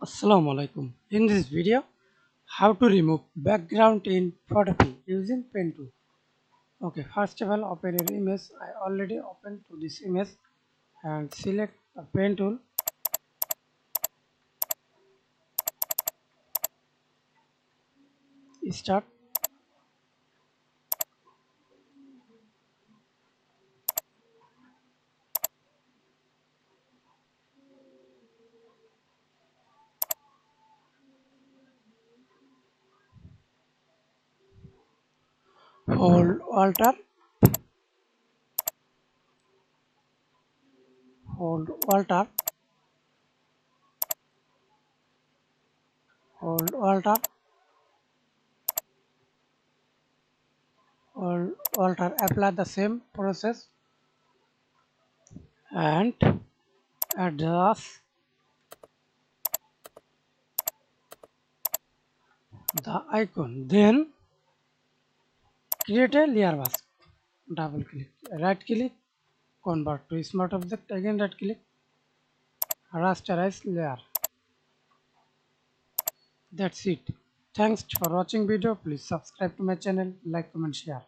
Assalamu Walaikum. In this video, how to remove background in photopea using pen tool. Okay, first of all, open your image. I already opened to this image and select the pen tool. Start. Hold Alter. Hold Alter. Hold Alter. Hold Alter. Apply the same process and adjust the icon. Then create a layer mask. Double click. Right click. Convert to smart object. Again right click. Rasterize layer. That's it. Thanks for watching video. Please subscribe to my channel, like, comment, share.